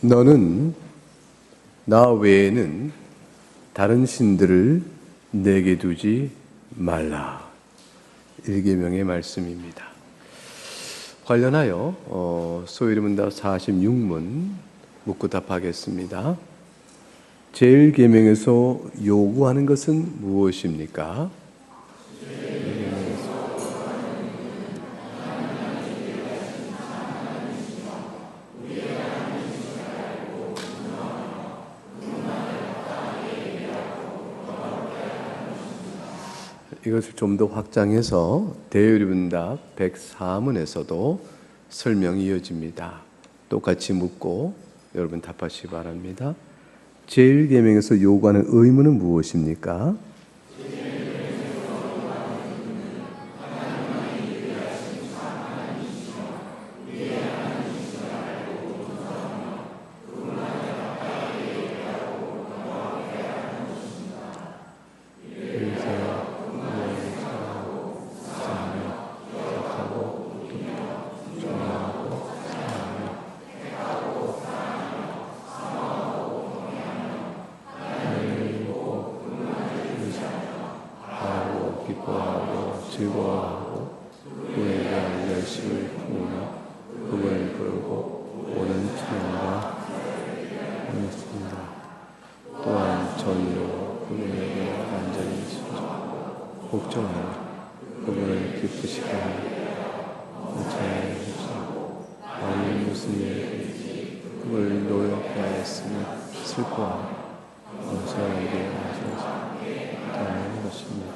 너는 나 외에는 다른 신들을 내게 두지 말라. 1계명의 말씀입니다. 관련하여 소위문답 46문 묻고 답하겠습니다. 제1계명에서 요구하는 것은 무엇입니까? 이것을 좀 더 확장해서 대요리문답 104문에서도 설명이 이어집니다. 똑같이 묻고 여러분 답하시기 바랍니다. 제1계명에서 요구하는 의무는 무엇입니까? 기뻐하고 즐거워하고 그에 대한 열심을 품으며 그분을 부르고 오는 찬양과 하였습니다. 또한 전으로 그분에게 완전히 복종하여 그분을 기쁘시게 하여 찬양하시고 아무 무슨 일이든지 그분을 노엽게 하였으면 슬퍼하고 용서하게 하셔서 하는 것입니다.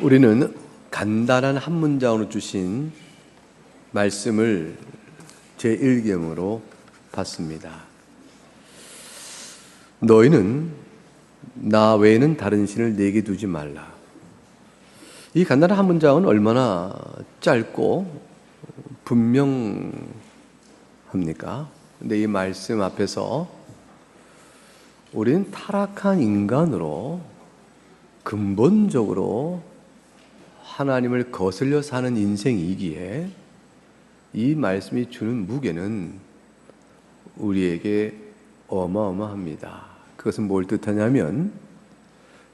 우리는 간단한 한 문장으로 주신 말씀을 제1계명으로 봤습니다. 너희는 나 외에는 다른 신을 내게 두지 말라. 이 간단한 한 문장은 얼마나 짧고 분명합니까? 근데 이 말씀 앞에서 우리는 타락한 인간으로 근본적으로 하나님을 거슬려 사는 인생이기에 이 말씀이 주는 무게는 우리에게 어마어마합니다. 그것은 뭘 뜻하냐면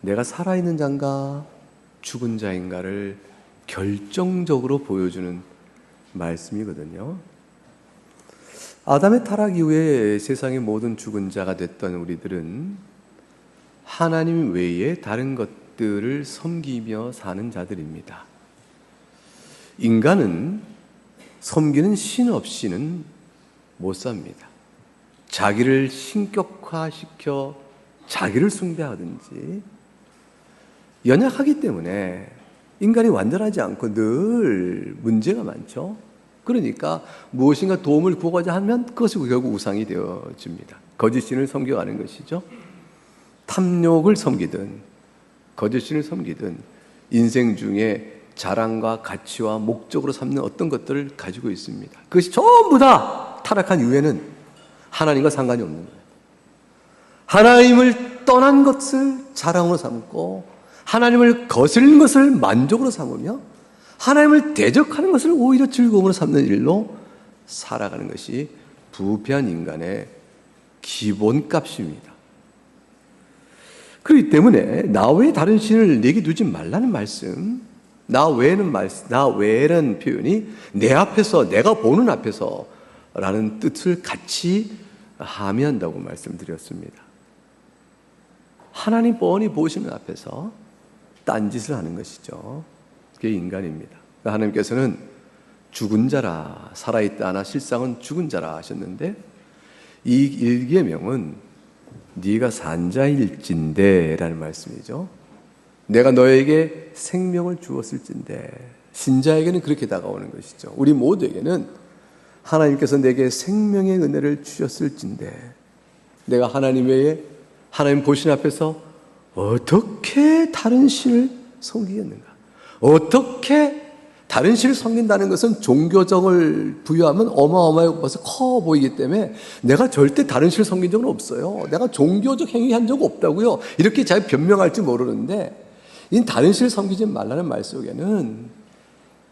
내가 살아있는 자인가 죽은 자인가를 결정적으로 보여주는 말씀이거든요. 아담의 타락 이후에 세상의 모든 죽은 자가 됐던 우리들은 하나님 외에 다른 것들을 섬기며 사는 자들입니다. 인간은 섬기는 신 없이는 못 삽니다. 자기를 신격화시켜 자기를 숭배하든지 연약하기 때문에 인간이 완전하지 않고 늘 문제가 많죠. 그러니까 무엇인가 도움을 구하고자 하면 그것이 결국 우상이 되어집니다. 거짓 신을 섬겨가는 것이죠. 탐욕을 섬기든 거짓신을 섬기든 인생 중에 자랑과 가치와 목적으로 삼는 어떤 것들을 가지고 있습니다. 그것이 전부 다 타락한 이후에는 하나님과 상관이 없는 거예요. 하나님을 떠난 것을 자랑으로 삼고 하나님을 거스르는 것을 만족으로 삼으며 하나님을 대적하는 것을 오히려 즐거움으로 삼는 일로 살아가는 것이 부패한 인간의 기본값입니다. 그렇기 때문에 나 외에 다른 신을 내게 두지 말라는 말씀, 나 외에는 표현이 내 앞에서, 내가 보는 앞에서 라는 뜻을 같이 함의한다고 말씀드렸습니다. 하나님 뻔히 보시는 앞에서 딴짓을 하는 것이죠. 그게 인간입니다. 하나님께서는 죽은 자라, 살아있다 하나 실상은 죽은 자라 하셨는데 이 1계명은 네가 산 자일진데 라는 말씀이죠. 내가 너에게 생명을 주었을진데, 신자에게는 그렇게 다가오는 것이죠. 우리 모두에게는 하나님께서 내게 생명의 은혜를 주셨을진데 내가 하나님 외에 하나님 보신 앞에서 어떻게 다른 신을 섬기겠는가? 어떻게 다른 신을 섬긴다는 것은 종교적을 부여하면 어마어마하고 벌써 커 보이기 때문에 내가 절대 다른 신을 섬긴 적은 없어요. 내가 종교적 행위한 적 없다고요. 이렇게 잘 변명할지 모르는데 이 다른 신을 섬기지 말라는 말 속에는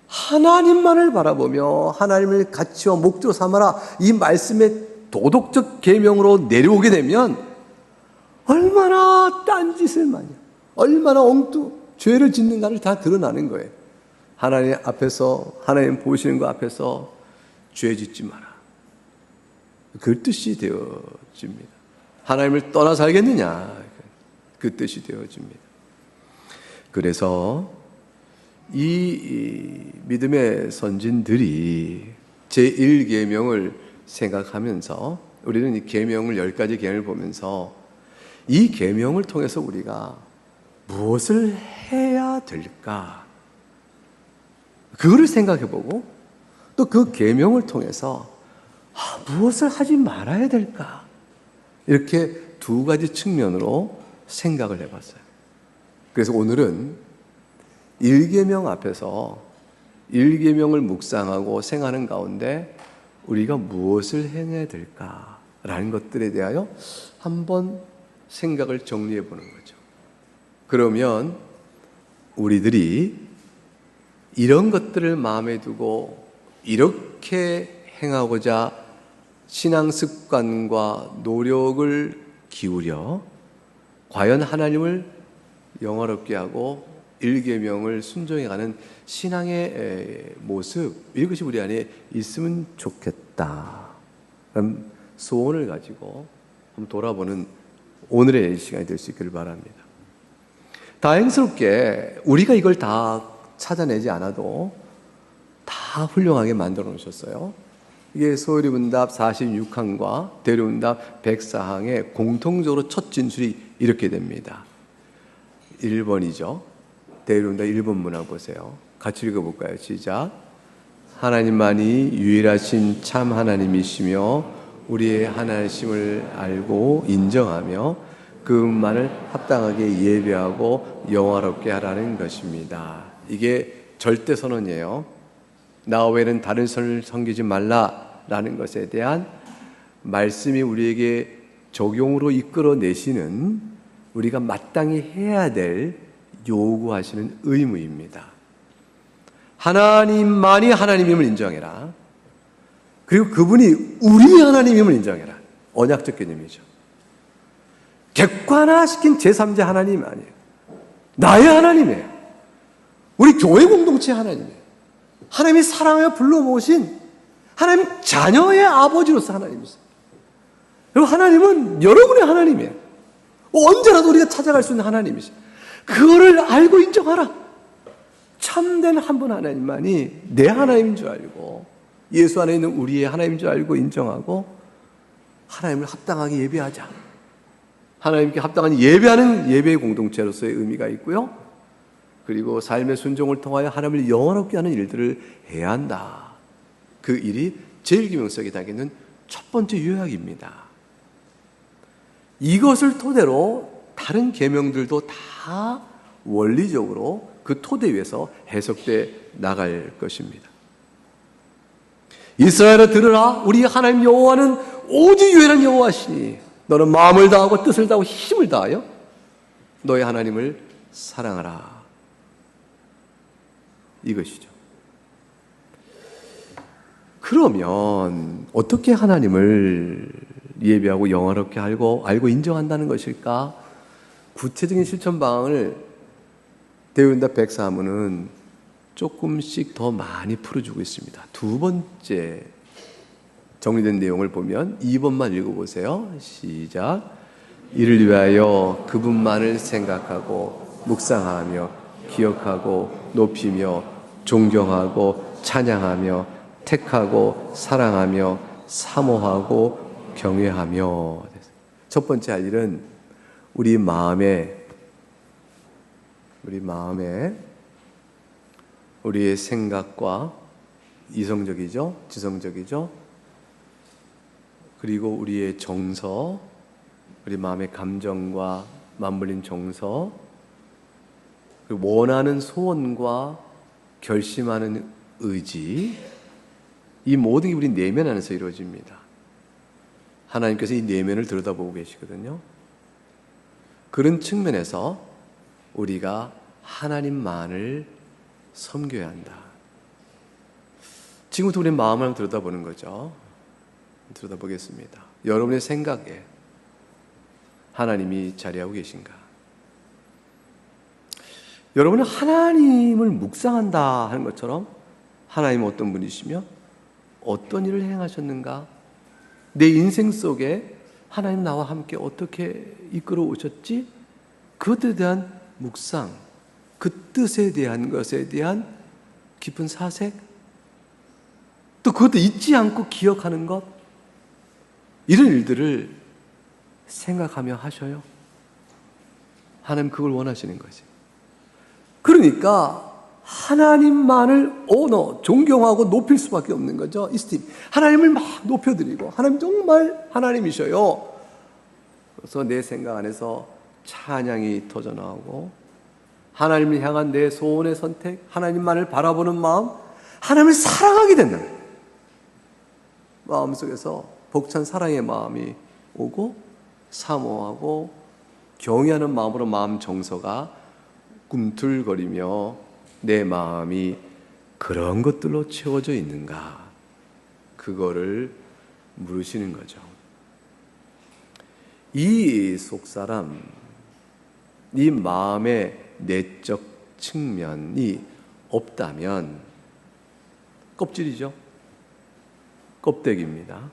하나님만을 바라보며 하나님을 가치와 목적으로 삼아라 이 말씀의 도덕적 계명으로 내려오게 되면 얼마나 딴짓을 많이, 얼마나 죄를 짓는가를 다 드러나는 거예요. 하나님 앞에서, 하나님 보시는 것 앞에서 죄 짓지 마라. 그 뜻이 되어집니다. 하나님을 떠나 살겠느냐, 그 뜻이 되어집니다. 그래서 이 믿음의 선진들이 제1계명을 생각하면서 우리는 이 계명을 10가지 계명을 보면서 이 계명을 통해서 우리가 무엇을 해야 될까? 그거를 생각해보고 또 그 계명을 통해서 무엇을 하지 말아야 될까? 이렇게 두 가지 측면으로 생각을 해봤어요. 그래서 오늘은 1계명 앞에서 1계명을 묵상하고 생각하는 가운데 우리가 무엇을 행해야 될까라는 것들에 대하여 한번 생각을 정리해 보는 거죠. 그러면 우리들이 이런 것들을 마음에 두고 이렇게 행하고자 신앙 습관과 노력을 기울여 과연 하나님을 영화롭게 하고 1계명을 순종해가는 신앙의 모습, 이것이 우리 안에 있으면 좋겠다 라는 소원을 가지고 한번 돌아보는 오늘의 시간이 될 수 있기를 바랍니다. 다행스럽게 우리가 이걸 다 찾아내지 않아도 다 훌륭하게 만들어 놓으셨어요. 이게 소요리문답 46항과 대리문답 104항의 공통적으로 첫 진술이 이렇게 됩니다. 1번이죠. 대리문답 1번 문항 보세요. 같이 읽어볼까요? 시작. 하나님만이 유일하신 참 하나님이시며 우리의 하나님을 알고 인정하며 그분만을 합당하게 예배하고 영화롭게 하라는 것입니다. 이게 절대 선언이에요. 나 외에는 다른 선을 섬기지 말라라는 것에 대한 말씀이 우리에게 적용으로 이끌어내시는 우리가 마땅히 해야 될 요구하시는 의무입니다. 하나님만이 하나님임을 인정해라. 그리고 그분이 우리 하나님임을 인정해라. 언약적 개념이죠. 객관화시킨 제3자 하나님 아니에요. 나의 하나님이에요. 우리 교회 공동체 하나님이에요. 하나님이 사랑하여 불러 모으신 하나님 자녀의 아버지로서 하나님이세요. 그리고 하나님은 여러분의 하나님이에요. 언제라도 우리가 찾아갈 수 있는 하나님이세요. 그거를 알고 인정하라. 참된 한 분 하나님만이 내 하나님인 줄 알고 예수 안에 있는 우리의 하나님인 줄 알고 인정하고 하나님을 합당하게 예배하자. 하나님께 합당한 예배하는 예배의 공동체로서의 의미가 있고요. 그리고 삶의 순종을 통하여 하나님을 영원롭게 하는 일들을 해야 한다. 그 일이 제1계명서에 담기는 첫 번째 요약입니다. 이것을 토대로 다른 계명들도 다 원리적으로 그 토대 위에서 해석돼 나갈 것입니다. 이스라엘아 들으라. 우리 하나님 여호와는 오직 유일한 여호와시니 너는 마음을 다하고 뜻을 다하고 힘을 다하여 너의 하나님을 사랑하라. 이것이죠. 그러면 어떻게 하나님을 예배하고 영화롭게 알고 인정한다는 것일까? 구체적인 실천 방안을 대운답 104문은 조금씩 더 많이 풀어주고 있습니다. 두 번째 정리된 내용을 보면 2번만 읽어보세요. 시작. 이를 위하여 그분만을 생각하고 묵상하며 기억하고 높이며 존경하고 찬양하며 택하고 사랑하며 사모하고 경외하며. 첫 번째 할 일은 우리 마음에 우리의 생각과 이성적이죠, 지성적이죠. 그리고 우리의 정서, 우리 마음의 감정과 맞물린 정서, 그리고 원하는 소원과 결심하는 의지, 이 모든 게 우리 내면 안에서 이루어집니다. 하나님께서 이 내면을 들여다보고 계시거든요. 그런 측면에서 우리가 하나님만을 섬겨야 한다. 지금부터 우리 마음을 들여다보는 거죠. 들여다보겠습니다. 여러분의 생각에 하나님이 자리하고 계신가? 여러분은 하나님을 묵상한다 하는 것처럼 하나님은 어떤 분이시며 어떤 일을 행하셨는가? 내 인생 속에 하나님 나와 함께 어떻게 이끌어 오셨지? 그것에 대한 묵상, 그 뜻에 대한 것에 대한 깊은 사색, 또 그것도 잊지 않고 기억하는 것, 이런 일들을 생각하며 하셔요. 하나님 그걸 원하시는 거지. 그러니까 하나님만을 존경하고 높일 수밖에 없는 거죠. 이스팀. 하나님을 막 높여드리고, 하나님 정말 하나님이셔요. 그래서 내 생각 안에서 찬양이 터져나오고, 하나님을 향한 내 소원의 선택, 하나님만을 바라보는 마음, 하나님을 사랑하게 된다는 거예요. 마음속에서 벅찬 사랑의 마음이 오고, 사모하고 경외하는 마음으로 마음 정서가 꿈틀거리며 내 마음이 그런 것들로 채워져 있는가, 그거를 물으시는 거죠. 이 속사람, 이 마음의 내적 측면이 없다면 껍질이죠. 껍데기입니다.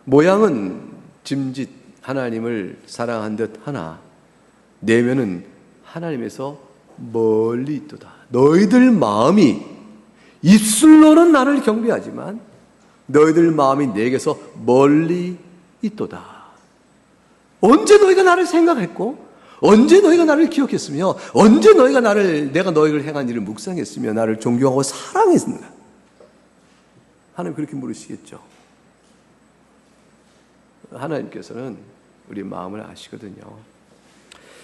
모양은 짐짓 하나님을 사랑한 듯 하나 내면은 하나님에서 멀리 있도다. 너희들 마음이 입술로는 나를 경배하지만 너희들 마음이 내게서 멀리 있도다. 언제 너희가 나를 생각했고, 언제 너희가 나를 기억했으며, 언제 내가 너희를 행한 일을 묵상했으며 나를 존경하고 사랑했는가? 하나님 그렇게 물으시겠죠. 하나님께서는 우리 마음을 아시거든요.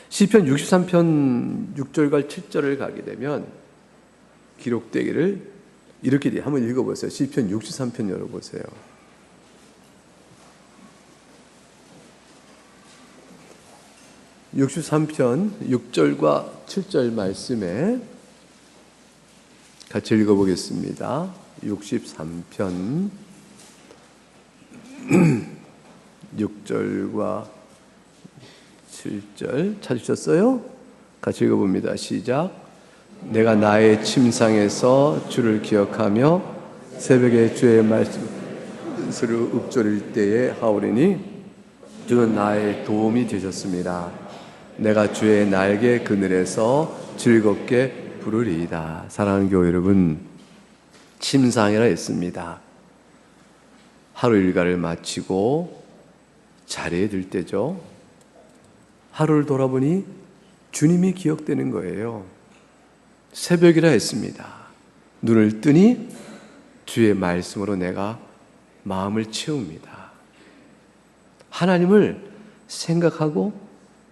시편 63편 6절과 7절을 가게 되면 기록되기를 이렇게 돼. 한번 읽어보세요. 시편 63편 열어보세요. (63편) 6절과 7절 말씀에 같이 읽어보겠습니다. 63편 6절과 7절 찾으셨어요? 같이 읽어봅니다. 시작. 내가 나의 침상에서 주를 기억하며 새벽에 주의 말씀을 읊조릴 때에 하오리니 주는 나의 도움이 되셨습니다. 내가 주의 날개 그늘에서 즐겁게 부르리이다. 사랑하는 교회 여러분, 침상이라 했습니다. 하루 일과를 마치고 자리에 들 때죠. 하루를 돌아보니 주님이 기억되는 거예요. 새벽이라 했습니다. 눈을 뜨니 주의 말씀으로 내가 마음을 채웁니다. 하나님을 생각하고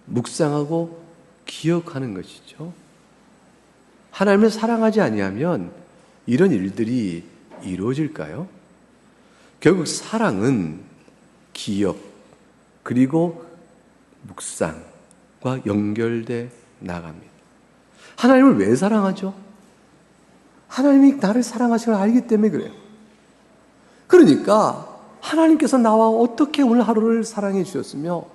묵상하고 기억하는 것이죠. 하나님을 사랑하지 아니하면 이런 일들이 이루어질까요? 결국 사랑은 기억 그리고 묵상과 연결돼 나갑니다. 하나님을 왜 사랑하죠? 하나님이 나를 사랑하시는 걸 알기 때문에 그래요. 그러니까 하나님께서 나와 어떻게 오늘 하루를 사랑해 주셨으며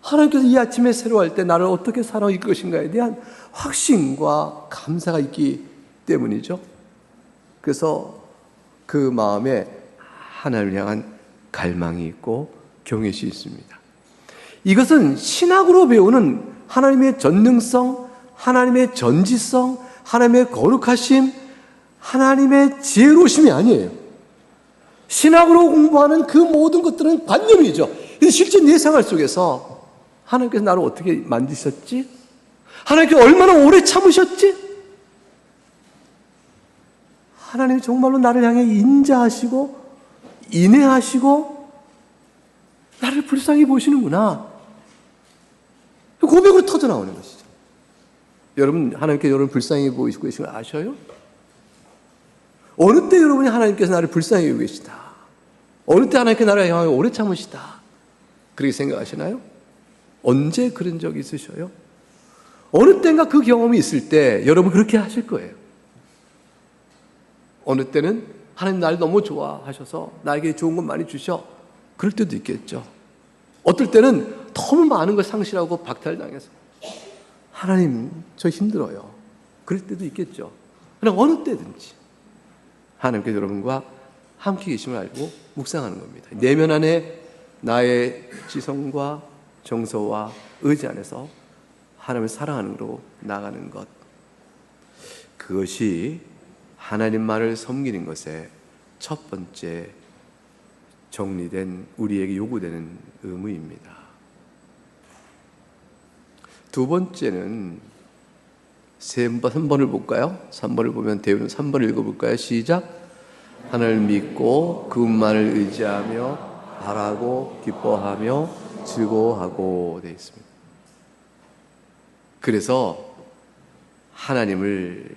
하나님께서 이 아침에 새로 할 때 나를 어떻게 사랑할 것인가에 대한 확신과 감사가 있기 때문이죠. 그래서 그 마음에 하나님을 향한 갈망이 있고 경외심이 있습니다. 이것은 신학으로 배우는 하나님의 전능성, 하나님의 전지성, 하나님의 거룩하심, 하나님의 지혜로우심이 아니에요. 신학으로 공부하는 그 모든 것들은 관념이죠. 근데 실제 내 생활 속에서 하나님께서 나를 어떻게 만드셨지? 하나님께서 얼마나 오래 참으셨지? 하나님이 정말로 나를 향해 인자하시고 인애하시고 나를 불쌍히 보시는구나. 고백으로 터져나오는 것이죠. 여러분, 하나님께 여러분 불쌍히 보이시고 계신 걸 아셔요? 어느 때 여러분이 하나님께서 나를 불쌍히 여기고 계시다. 어느 때 하나님께 나를 향하여 오래 참으시다. 그렇게 생각하시나요? 언제 그런 적이 있으셔요? 어느 때인가 그 경험이 있을 때 여러분 그렇게 하실 거예요. 어느 때는 하나님 날 너무 좋아하셔서 나에게 좋은 것 많이 주셔. 그럴 때도 있겠죠. 어떨 때는 너무 많은 걸 상실하고 박탈당해서 하나님 저 힘들어요. 그럴 때도 있겠죠. 그냥 어느 때든지 하나님께서 여러분과 함께 계심을 알고 묵상하는 겁니다. 내면 안에 나의 지성과 정서와 의지 안에서 하나님을 사랑하는 으로 나가는 것, 그것이 하나님만을 섬기는 것의 첫 번째 정리된 우리에게 요구되는 의무입니다. 두 번째는 3번을 볼까요? 3번을 보면 대우는 3번을 읽어볼까요? 시작. 하나님을 믿고 그분만을 의지하며 바라고 기뻐하며 즐거워하고 되어 있습니다. 그래서 하나님을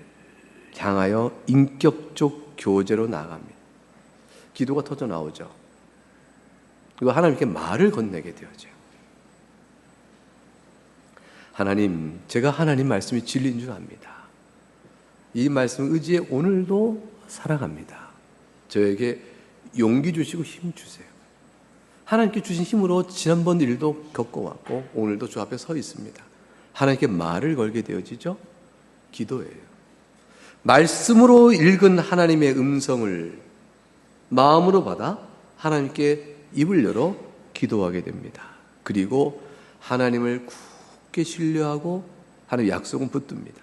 향하여 인격적 교제로 나아갑니다. 기도가 터져 나오죠. 그리고 하나님께 말을 건네게 되어져요. 하나님, 제가 하나님 말씀이 진리인 줄 압니다. 이 말씀 의지에 오늘도 살아갑니다. 저에게 용기 주시고 힘 주세요. 하나님께 주신 힘으로 지난번 일도 겪어왔고 오늘도 주 앞에 서 있습니다. 하나님께 말을 걸게 되어지죠. 기도예요. 말씀으로 읽은 하나님의 음성을 마음으로 받아 하나님께 입을 열어 기도하게 됩니다. 그리고 하나님을 굳게 신뢰하고 하나님의 약속은 붙듭니다.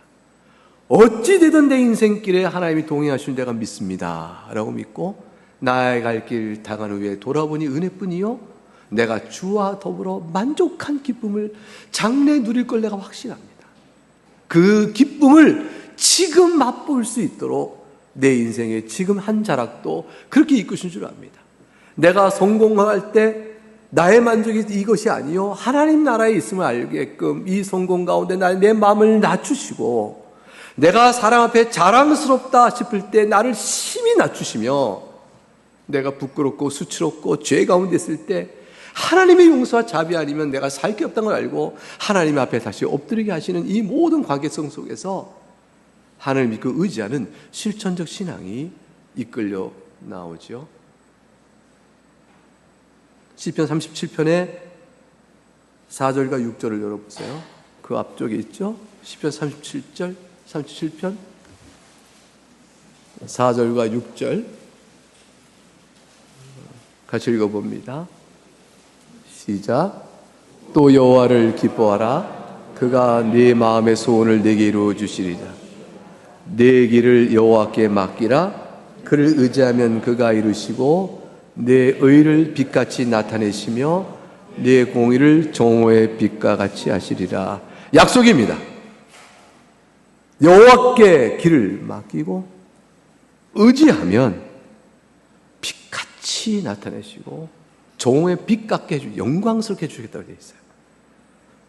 어찌 되든 내 인생길에 하나님이 동행하시는 내가 믿습니다 라고 믿고 나의 갈 길 다간 후에 돌아보니 은혜뿐이요 내가 주와 더불어 만족한 기쁨을 장래 누릴 걸 내가 확신합니다. 그 기쁨을 지금 맛볼 수 있도록 내 인생의 지금 한 자락도 그렇게 이끄신 줄 압니다. 내가 성공할 때 나의 만족이 이것이 아니요 하나님 나라에 있음을 알게끔 이 성공 가운데 내 마음을 낮추시고 내가 사람 앞에 자랑스럽다 싶을 때 나를 심히 낮추시며 내가 부끄럽고 수치롭고 죄 가운데 있을 때 하나님의 용서와 자비 아니면 내가 살 게 없다는 걸 알고 하나님 앞에 다시 엎드리게 하시는 이 모든 관계성 속에서 하나님 믿고 의지하는 실천적 신앙이 이끌려 나오죠. 시편 37편의 4절과 6절을 열어보세요. 그 앞쪽에 있죠. 시편 37편 4절과 6절 같이 읽어봅니다. 시작. 또 여호와를 기뻐하라. 그가 네 마음의 소원을 내게 이루어 주시리라. 내 길을 여호와께 맡기라. 그를 의지하면 그가 이루시고 내 의를 빛같이 나타내시며 내 공의를 정오의 빛과 같이 하시리라. 약속입니다. 여호와께 길을 맡기고 의지하면 빛같이 나타내시고 정오의 빛 같게 해주고 영광스럽게 해주겠다고 되어 있어요.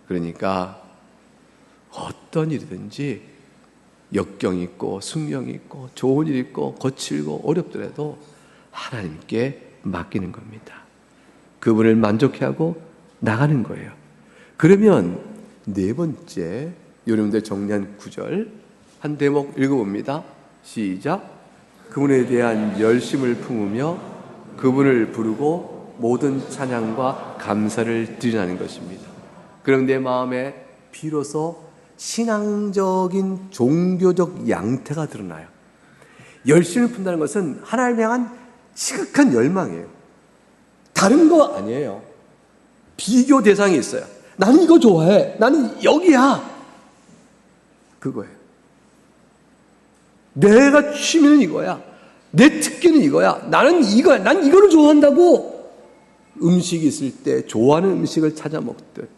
그러니까 어떤 일이든지 역경이 있고 숙명이 있고 좋은 일이 있고 거칠고 어렵더라도 하나님께 맡기는 겁니다. 그분을 만족해 하고 나가는 거예요. 그러면 네 번째 여러분들 정리한 9절 한 대목 읽어봅니다. 시작. 그분에 대한 열심을 품으며 그분을 부르고 모든 찬양과 감사를 드리라는 것입니다. 그럼 내 마음에 비로소 신앙적인 종교적 양태가 드러나요. 열심을 품다는 것은 하나님을 향한 지극한 열망이에요. 다른 거 아니에요. 비교 대상이 있어요. 나는 이거 좋아해. 나는 여기야. 그거예요. 내가 취미는 이거야. 내 특기는 이거야. 나는 이거야. 난 이거를 좋아한다고. 음식이 있을 때 좋아하는 음식을 찾아 먹듯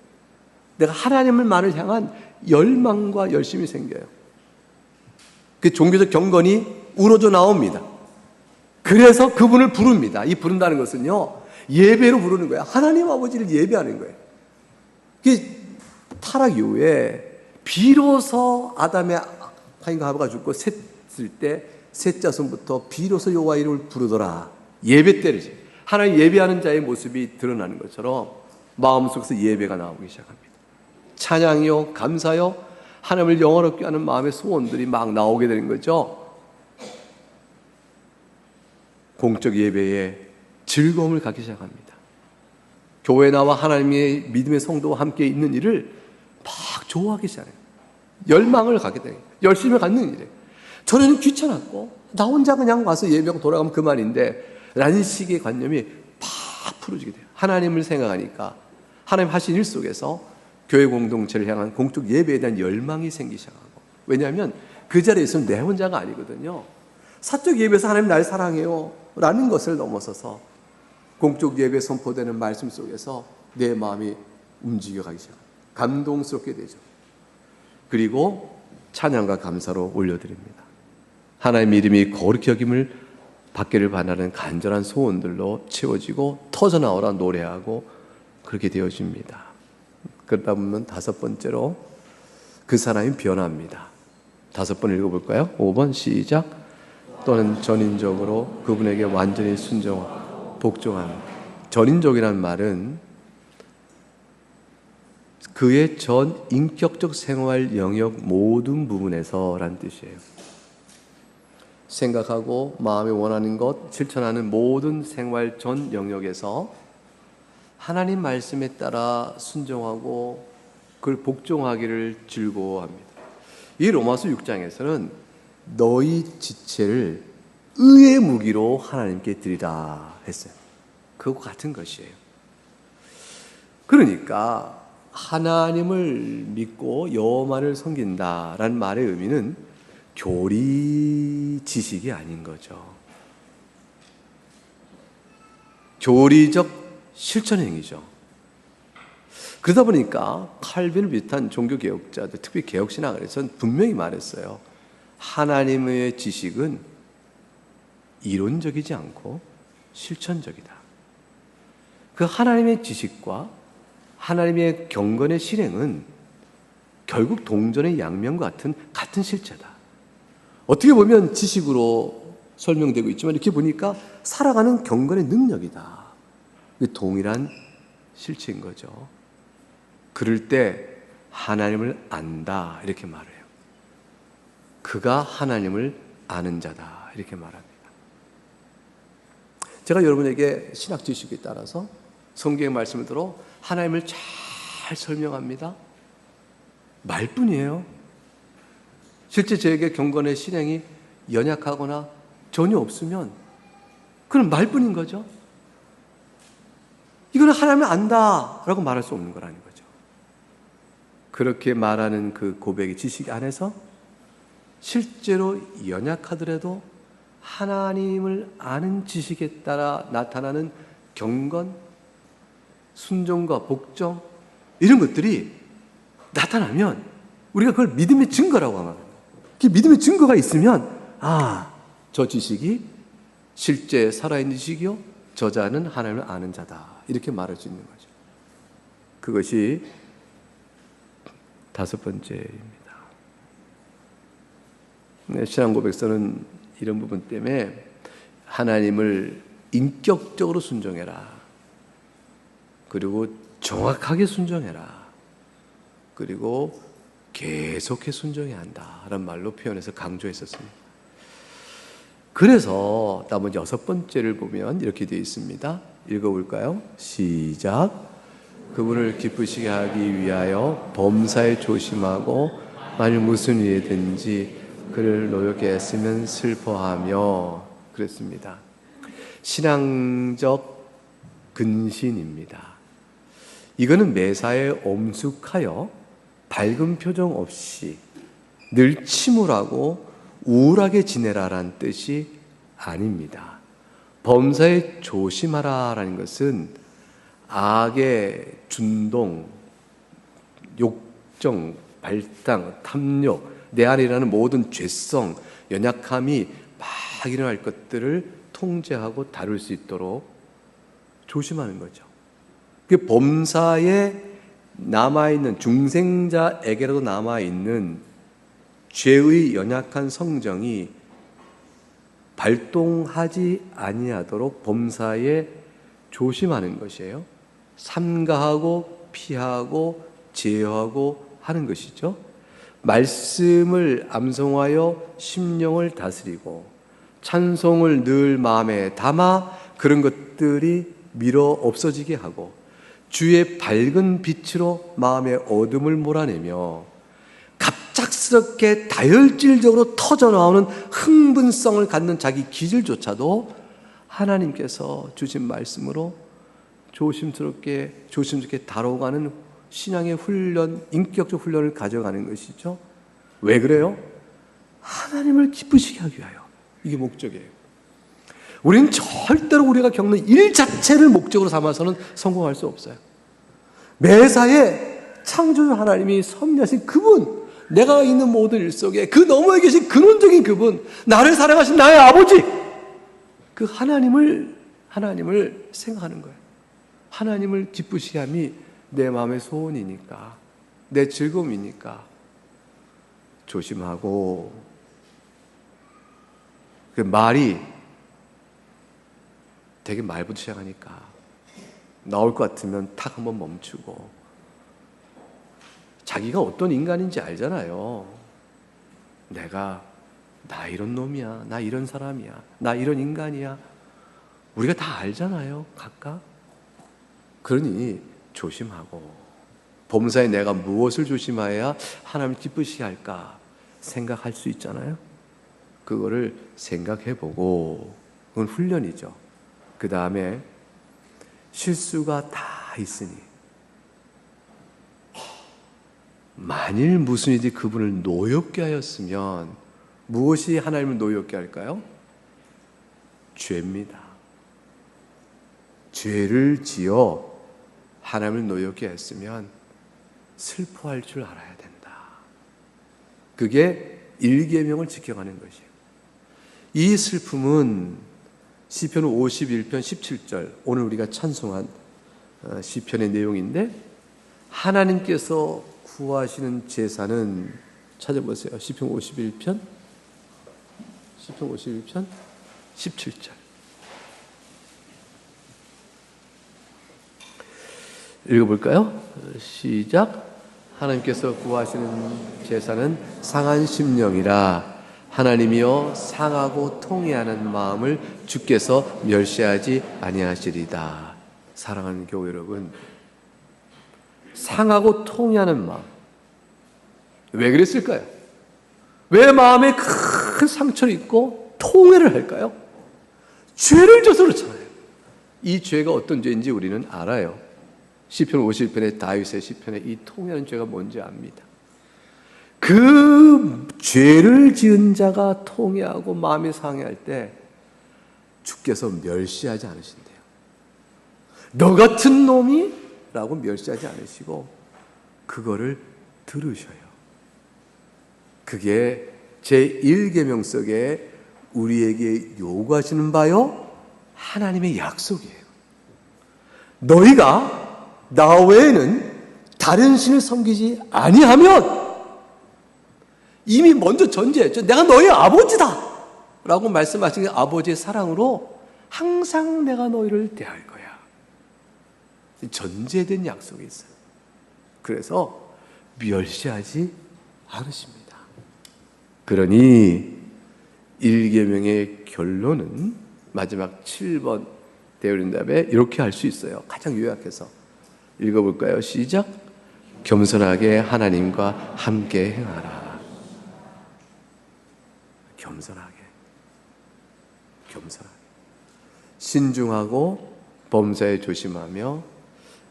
내가 하나님을만을 향한 열망과 열심이 생겨요. 그 종교적 경건이 우러져 나옵니다. 그래서 그분을 부릅니다. 이 부른다는 것은요, 예배로 부르는 거예요. 하나님 아버지를 예배하는 거예요. 타락 이후에 비로소 아담의 하인과 하와가 죽고 셋을 때 셋 자손부터 비로소 여호와 이름을 부르더라. 예배 때리지. 하나님 예배하는 자의 모습이 드러나는 것처럼 마음속에서 예배가 나오기 시작합니다. 찬양이요, 감사요, 하나님을 영원롭게 하는 마음의 소원들이 막 나오게 되는 거죠. 공적 예배에 즐거움을 갖기 시작합니다. 교회 나와 하나님의 믿음의 성도와 함께 있는 일을 막 좋아하기 시작해요. 열망을 갖게 돼요. 열심히 갖는 일이에요. 전에는 귀찮았고 나 혼자 그냥 와서 예배하고 돌아가면 그만인데 라는 식의 관념이 팍 풀어지게 돼요. 하나님을 생각하니까 하나님 하신 일 속에서 교회 공동체를 향한 공적 예배에 대한 열망이 생기기 시작하고, 왜냐하면 그 자리에 있으면 내 혼자가 아니거든요. 사적 예배에서 하나님 날 사랑해요 라는 것을 넘어서서 공적 예배에 선포되는 말씀 속에서 내 마음이 움직여가기 시작합니다. 감동스럽게 되죠. 그리고 찬양과 감사로 올려드립니다. 하나님 이름이 거룩히 여김을 받기를 바라는 간절한 소원들로 채워지고 터져나오라 노래하고 그렇게 되어집니다. 그러다 보면 다섯 번째로 그 사람이 변합니다. 다섯 번 읽어볼까요? 5번 시작. 또는 전인적으로 그분에게 완전히 순종하고 복종하는. 전인적이라는 말은 그의 전 인격적 생활 영역 모든 부분에서 라는 뜻이에요. 생각하고 마음에 원하는 것, 실천하는 모든 생활 전 영역에서 하나님 말씀에 따라 순종하고 그걸 복종하기를 즐거워합니다. 이 로마서 6장에서는 너희 지체를 의의 무기로 하나님께 드리라 했어요. 그거 같은 것이에요. 그러니까 하나님을 믿고 여호와만을 섬긴다라는 말의 의미는 교리 지식이 아닌 거죠. 교리적 실천 행위죠. 그러다 보니까 칼빈을 비롯한 종교개혁자들, 특히 개혁신학에서는 분명히 말했어요. 하나님의 지식은 이론적이지 않고 실천적이다. 그 하나님의 지식과 하나님의 경건의 실행은 결국 동전의 양면 같은 실체다. 어떻게 보면 지식으로 설명되고 있지만 이렇게 보니까 살아가는 경건의 능력이다. 동일한 실체인 거죠. 그럴 때 하나님을 안다 이렇게 말해요. 그가 하나님을 아는 자다 이렇게 말합니다. 제가 여러분에게 신학 지식에 따라서 성경의 말씀을 들어 하나님을 잘 설명합니다. 말뿐이에요. 실제 저에게 경건의 실행이 연약하거나 전혀 없으면 그건 말뿐인 거죠. 이거는 하나님을 안다라고 말할 수 없는 거라는 거죠. 그렇게 말하는 그 고백의 지식 안에서 실제로 연약하더라도 하나님을 아는 지식에 따라 나타나는 경건, 순종과 복종 이런 것들이 나타나면 우리가 그걸 믿음의 증거라고 하는 거예요. 그 믿음의 증거가 있으면 저 지식이 실제 살아있는 지식이요 저자는 하나님을 아는 자다 이렇게 말할 수 있는 거죠. 그것이 다섯 번째입니다. 신앙 고백서는 이런 부분 때문에 하나님을 인격적으로 순종해라. 그리고 정확하게 순종해라. 그리고 계속해 순종해야 한다. 라는 말로 표현해서 강조했었습니다. 그래서 나머지 여섯 번째를 보면 이렇게 되어 있습니다. 읽어볼까요? 시작. 그분을 기쁘시게 하기 위하여 범사에 조심하고 만일 무슨 일이든지 그를 노엽게 했으면 슬퍼하며 그랬습니다. 신앙적 근신입니다. 이거는 매사에 엄숙하여 밝은 표정 없이 늘 침울하고 우울하게 지내라라는 뜻이 아닙니다. 범사에 조심하라라는 것은 악의 준동, 욕정, 발당, 탐욕, 내 안에 일어나는 모든 죄성, 연약함이 막 일어날 것들을 통제하고 다룰 수 있도록 조심하는 거죠. 그 범사에 남아있는 중생자에게라도 남아있는 죄의 연약한 성정이 발동하지 아니하도록 범사에 조심하는 것이에요. 삼가하고 피하고 제어하고 하는 것이죠. 말씀을 암송하여 심령을 다스리고 찬송을 늘 마음에 담아 그런 것들이 밀어 없어지게 하고 주의 밝은 빛으로 마음의 어둠을 몰아내며 갑작스럽게 다혈질적으로 터져나오는 흥분성을 갖는 자기 기질조차도 하나님께서 주신 말씀으로 조심스럽게 다뤄가는 신앙의 훈련, 인격적 훈련을 가져가는 것이죠. 왜 그래요? 하나님을 기쁘시게 하기 위하여. 이게 목적이에요. 우리는 절대로 우리가 겪는 일 자체를 목적으로 삼아서는 성공할 수 없어요. 매사에 창조주 하나님이 섭리하신 그분, 내가 있는 모든 일 속에 그 너머에 계신 근원적인 그분, 나를 사랑하신 나의 아버지, 그 하나님을 생각하는 거예요. 하나님을 기쁘시게 함이 내 마음의 소원이니까, 내 즐거움이니까 조심하고, 그 말이 되게 말부터 시작하니까 나올 것 같으면 탁 한번 멈추고, 자기가 어떤 인간인지 알잖아요. 나 이런 놈이야, 나 이런 사람이야, 나 이런 인간이야. 우리가 다 알잖아요, 각각. 그러니 조심하고, 범사에 내가 무엇을 조심해야 하나님을 기쁘시게 할까 생각할 수 있잖아요. 그거를 생각해보고, 그건 훈련이죠. 그 다음에 실수가 다 있으니 만일 무슨 일이 그분을 노엽게 하였으면 무엇이 하나님을 노엽게 할까요? 죄입니다. 죄를 지어 하나님을 노엽게 했으면 슬퍼할 줄 알아야 된다. 그게 일계명을 지켜가는 것이에요. 이 슬픔은 시편 51편 17절, 오늘 우리가 찬송한 시편의 내용인데, 하나님께서 구하시는 제사는, 찾아보세요. 시편 51편 17절. 읽어볼까요? 시작. 하나님께서 구하시는 제사는 상한 심령이라. 하나님이여 상하고 통회하는 마음을 주께서 멸시하지 아니하시리다. 사랑하는 교회 여러분, 상하고 통회하는 마음, 왜 그랬을까요? 왜 마음에 큰 상처를 입고 통회를 할까요? 죄를 져서 그렇잖아요. 이 죄가 어떤 죄인지 우리는 알아요. 시편 51편의 다윗의 시편에 이 통회하는 죄가 뭔지 압니다. 그 죄를 지은 자가 통회하고 마음이 상해할 때 주께서 멸시하지 않으신대요. 너 같은 놈이? 라고 멸시하지 않으시고 그거를 들으셔요. 그게 제1계명 속에 우리에게 요구하시는 바요, 하나님의 약속이에요. 너희가 나 외에는 다른 신을 섬기지 아니하면, 이미 먼저 전제했죠. 내가 너희 아버지다 라고 말씀하신 게 아버지의 사랑으로 항상 내가 너희를 대할 거야. 전제된 약속이 있어요. 그래서 멸시하지 않으십니다. 그러니 1계명의 결론은 마지막 7번 되어린 다음에 이렇게 할 수 있어요. 가장 요약해서 읽어볼까요? 시작. 겸손하게 하나님과 함께 행하라. 겸손하게. 신중하고 범사에 조심하며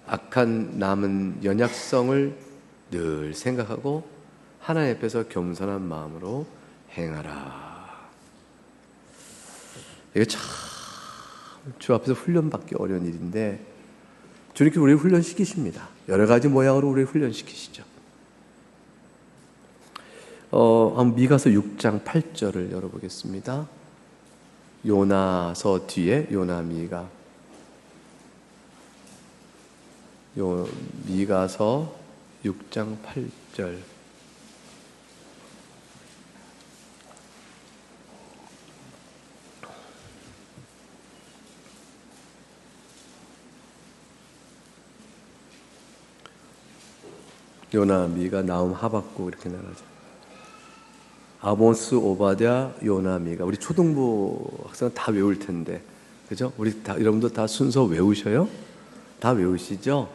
악한 남은 연약성을 늘 생각하고 하나님 앞에서 겸손한 마음으로 행하라. 이게 참 주 앞에서 훈련받기 어려운 일인데 주님께서 우리를 훈련시키십니다. 여러 가지 모양으로 우리를 훈련시키시죠. 한번 미가서 6장 8절을 열어보겠습니다. 요나서 뒤에 요나미가, 미가서 6장 8절. 요나, 미가, 나움, 하박국 이렇게 나가죠. 아모스, 오바댜, 요나, 미가. 우리 초등부 학생은 다 외울 텐데, 그죠? 우리 다 여러분도 다 순서 외우셔요? 다 외우시죠?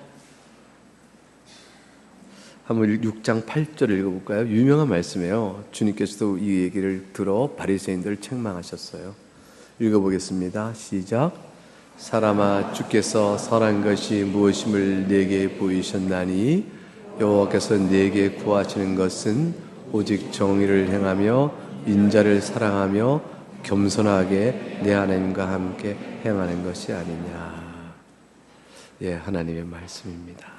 한번 6장 8절 읽어볼까요? 유명한 말씀이에요. 주님께서도 이 얘기를 들어 바리새인들을 책망하셨어요. 읽어보겠습니다. 시작. 사람아, 주께서 선한 것이 무엇임을 내게 보이셨나니 여호와께서 내게 구하시는 것은 오직 정의를 행하며 인자를 사랑하며 겸손하게 내 하나님과 함께 행하는 것이 아니냐. 예, 하나님의 말씀입니다.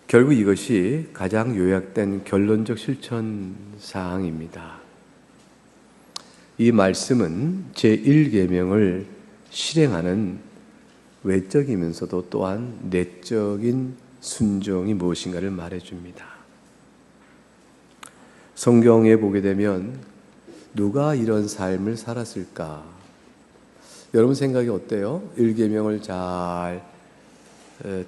결국 이것이 가장 요약된 결론적 실천 사항입니다. 이 말씀은 제1계명을 실행하는 외적이면서도 또한 내적인 순종이 무엇인가를 말해줍니다. 성경에 보게 되면 누가 이런 삶을 살았을까? 여러분 생각이 어때요? 1계명을 잘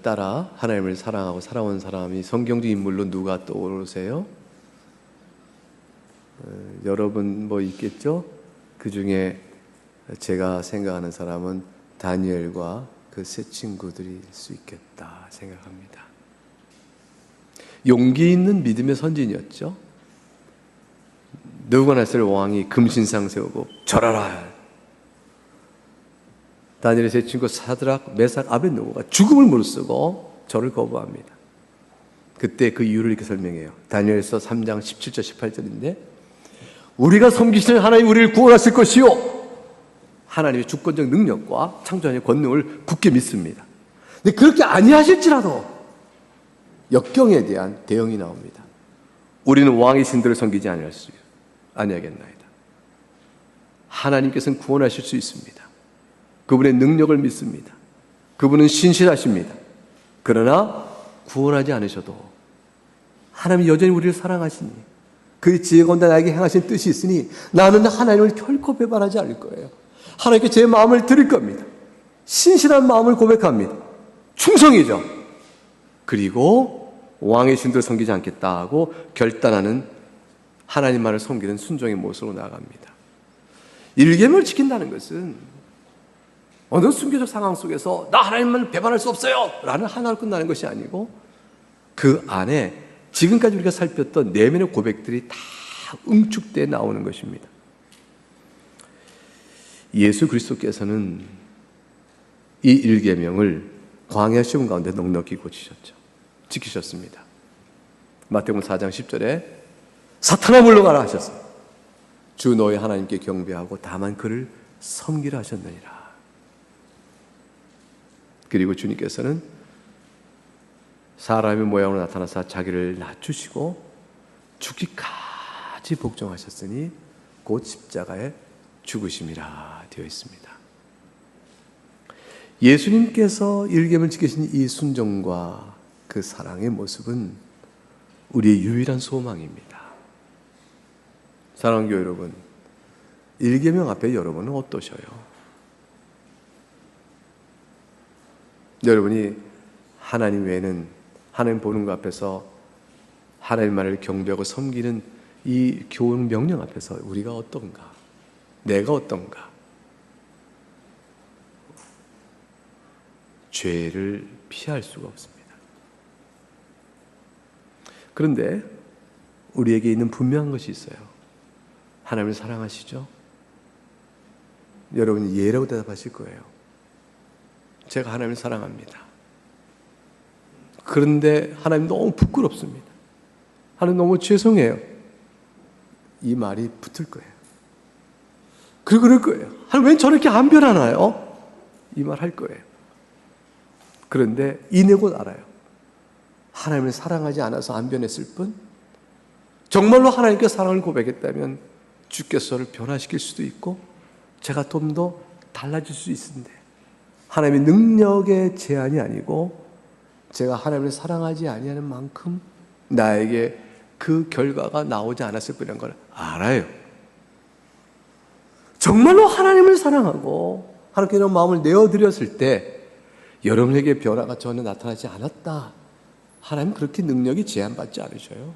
따라 하나님을 사랑하고 살아온 사람이 성경적 인물로 누가 떠오르세요? 여러분 뭐 있겠죠? 그 중에 제가 생각하는 사람은 다니엘과 그 세 친구들일 수 있겠다 생각합니다. 용기 있는 믿음의 선진이었죠. 느부갓네살 왕이 금신상 세우고 절하라. 다니엘의 세 친구 사드락, 메삭, 아벳느고가 죽음을 무릅쓰고 절을 거부합니다. 그때 그 이유를 이렇게 설명해요. 다니엘서 3장 17절 18절인데 우리가 섬기시는 하나님 우리를 구원하실 것이요, 하나님의 주권적 능력과 창조하는 권능을 굳게 믿습니다. 근데 그렇게 아니하실지라도 역경에 대한 대응이 나옵니다. 우리는 왕의 신들을 섬기지 아니하겠나이다. 하나님께서는 구원하실 수 있습니다. 그분의 능력을 믿습니다. 그분은 신실하십니다. 그러나 구원하지 않으셔도 하나님이 여전히 우리를 사랑하시니 그 지혜 가운데 나에게 행하신 뜻이 있으니 나는 하나님을 결코 배반하지 않을 거예요. 하나님께 제 마음을 드릴 겁니다. 신실한 마음을 고백합니다. 충성이죠. 그리고 왕의 신들을 섬기지 않겠다 하고 결단하는 하나님만을 섬기는 순종의 모습으로 나아갑니다. 1계명을 지킨다는 것은 어느 순교적 상황 속에서 나 하나님만 배반할 수 없어요 라는 하나로 끝나는 것이 아니고 그 안에 지금까지 우리가 살폈던 내면의 고백들이 다 응축되어 나오는 것입니다. 예수 그리스도께서는 이 1계명을 광야 시험 가운데 넉넉히 고치셨죠. 지키셨습니다. 마태복음 4장 10절에 사탄아 물러가라 하셨어요. 주 너의 하나님께 경배하고 다만 그를 섬기라 하셨느니라. 그리고 주님께서는 사람의 모양으로 나타나서 자기를 낮추시고 죽기까지 복종하셨으니 곧 십자가에 죽으심이라 되어 있습니다. 예수님께서 1계명을 지키신 이 순종과 그 사랑의 모습은 우리의 유일한 소망입니다. 사랑하는 교회 여러분, 1계명 앞에 여러분은 어떠셔요? 여러분이 하나님 외에는 하나님 보는 것 앞에서 하나님만을 경배하고 섬기는 이 교훈 명령 앞에서 우리가 어떤가? 내가 어떤가? 죄를 피할 수가 없습니다. 그런데 우리에게 있는 분명한 것이 있어요. 하나님을 사랑하시죠? 여러분이 예라고 대답하실 거예요. 제가 하나님을 사랑합니다. 그런데 하나님 너무 부끄럽습니다. 하나님 너무 죄송해요. 이 말이 붙을 거예요. 그리고 그럴 거예요. 하나님 왜 저렇게 안 변하나요? 이 말 할 거예요. 그런데 이내 곧 알아요. 하나님을 사랑하지 않아서 안 변했을 뿐 정말로 하나님께 사랑을 고백했다면 주께서 저를 변화시킬 수도 있고 제가 좀 더 달라질 수 있는데 하나님의 능력의 제한이 아니고 제가 하나님을 사랑하지 아니하는 만큼 나에게 그 결과가 나오지 않았을 거라는 걸 알아요. 정말로 하나님을 사랑하고 하나님께 이런 마음을 내어드렸을 때 여러분에게 변화가 전혀 나타나지 않았다. 하나님 그렇게 능력이 제한받지 않으셔요.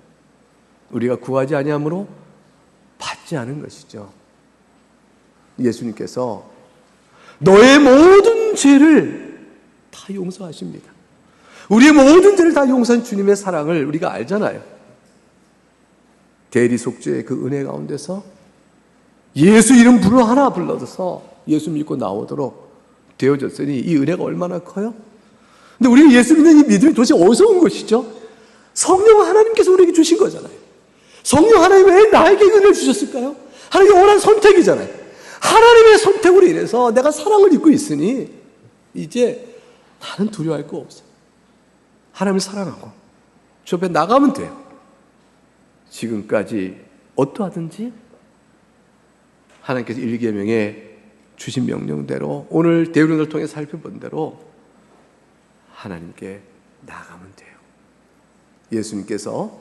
우리가 구하지 아니함으로 받지 않은 것이죠. 예수님께서 너의 모든 죄를 다 용서하십니다. 우리의 모든 죄를 다 용서한 주님의 사랑을 우리가 알잖아요. 대리속죄의 그 은혜 가운데서 예수 이름 하나 불러서 예수 믿고 나오도록 되어졌으니 이 은혜가 얼마나 커요? 근데 우리가 예수 믿는 이 믿음이 도대체 어디서 온 것이죠? 성령 하나님께서 우리에게 주신 거잖아요. 성령 하나님 왜 나에게 은혜를 주셨을까요? 하나님의 원한 선택이잖아요. 하나님의 선택으로 인해서 내가 사랑을 입고 있으니 이제 나는 두려워할 거 없어요. 하나님을 사랑하고 주 앞에 나가면 돼요. 지금까지 어떠하든지 하나님께서 1계명에 주신 명령대로 오늘 대우론을 통해 살펴본 대로 하나님께 나가면 돼요. 예수님께서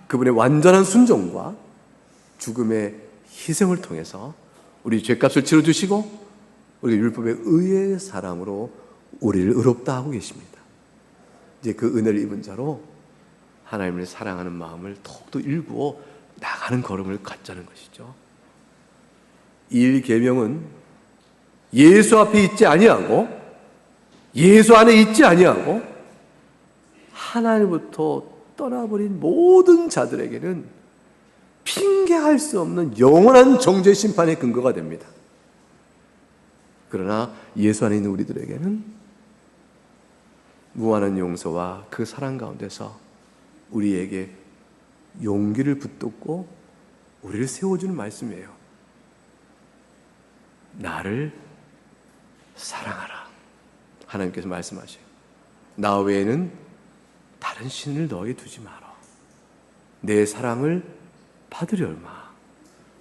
그분의 완전한 순종과 죽음의 희생을 통해서 우리 죄값을 치러주시고 우리 율법의 의의 사랑으로 우리를 의롭다 하고 계십니다. 이제 그 은혜를 입은 자로 하나님을 사랑하는 마음을 더욱더 일구어 나가는 걸음을 갖자는 것이죠. 이 계명은 예수 앞에 있지 아니하고 예수 안에 있지 아니하고 하나님부터 떠나버린 모든 자들에게는 핑계할 수 없는 영원한 정죄 심판의 근거가 됩니다. 그러나 예수 안에 있는 우리들에게는 무한한 용서와 그 사랑 가운데서 우리에게 용기를 붙들고 우리를 세워주는 말씀이에요. 나를 사랑하라. 하나님께서 말씀하셔요. 나 외에는 다른 신을 너에게 두지 마라. 내 사랑을 받으려마.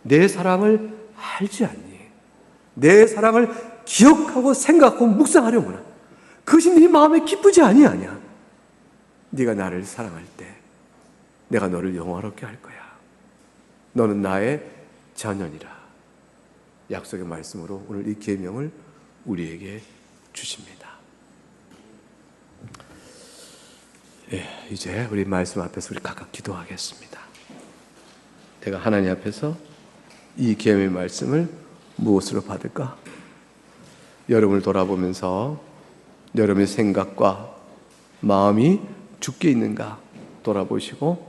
내 사랑을 알지 않니? 내 사랑을 기억하고 생각하고 묵상하려구나. 그것이 네 마음에 기쁘지 아니하냐? 네가 나를 사랑할 때 내가 너를 영화롭게 할 거야. 너는 나의 자녀니라. 약속의 말씀으로 오늘 이 계명을 우리에게 주십니다. 이제 우리 말씀 앞에서 우리 각각 기도하겠습니다. 내가 하나님 앞에서 이 계명의 말씀을 무엇으로 받을까? 여러분을 돌아보면서 여러분의 생각과 마음이 주께 있는가 돌아보시고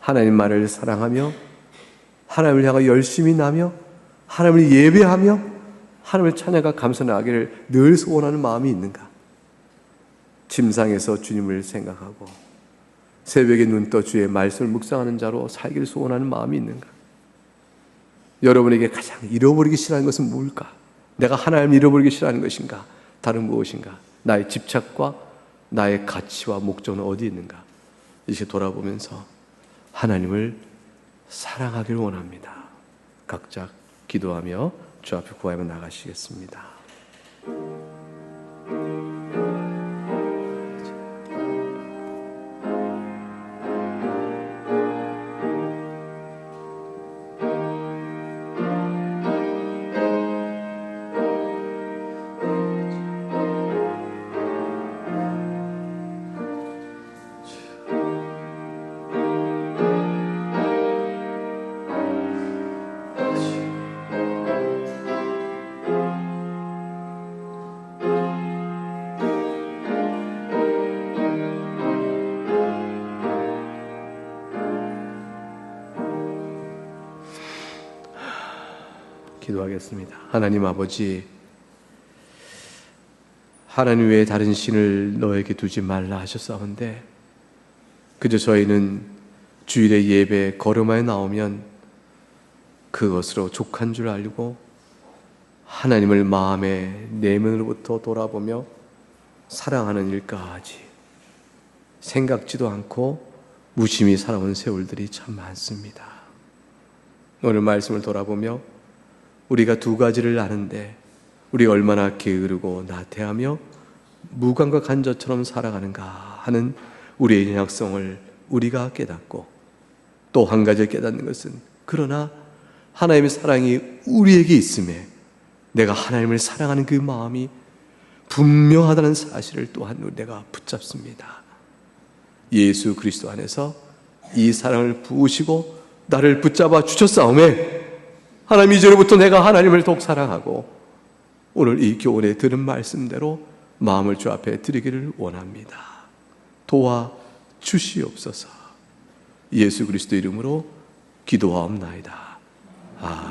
하나님 말을 사랑하며 하나님을 향하여 열심히 나며 하나님을 예배하며 하나님을 찬양과 감사하기를 늘 소원하는 마음이 있는가? 침상에서 주님을 생각하고 새벽에 눈 떠 주의 말씀을 묵상하는 자로 살기를 소원하는 마음이 있는가? 여러분에게 가장 잃어버리기 싫어하는 것은 뭘까? 내가 하나님을 잃어버리기 싫어하는 것인가? 다른 무엇인가? 나의 집착과 나의 가치와 목적은 어디 있는가? 이제 돌아보면서 하나님을 사랑하기를 원합니다. 각자 기도하며 주 앞에 구하며 나가시겠습니다. 기도하겠습니다. 하나님 아버지, 하나님 외에 다른 신을 너에게 두지 말라 하셨사온데 그저 저희는 주일의 예배 걸음하여 나오면 그것으로 족한 줄 알고 하나님을 마음의 내면으로부터 돌아보며 사랑하는 일까지 생각지도 않고 무심히 살아온 세월들이 참 많습니다. 오늘 말씀을 돌아보며 우리가 두 가지를 아는데 우리가 얼마나 게으르고 나태하며 무감각한 자처럼 살아가는가 하는 우리의 연약성을 우리가 깨닫고 또 한 가지 깨닫는 것은 그러나 하나님의 사랑이 우리에게 있음에 내가 하나님을 사랑하는 그 마음이 분명하다는 사실을 또한 내가 붙잡습니다. 예수 그리스도 안에서 이 사랑을 부으시고 나를 붙잡아 주셨사오매 하나님, 이제로부터 내가 하나님을 더욱 사랑하고 오늘 이 교훈에 들은 말씀대로 마음을 주 앞에 드리기를 원합니다. 도와 주시옵소서. 예수 그리스도 이름으로 기도하옵나이다. 아멘.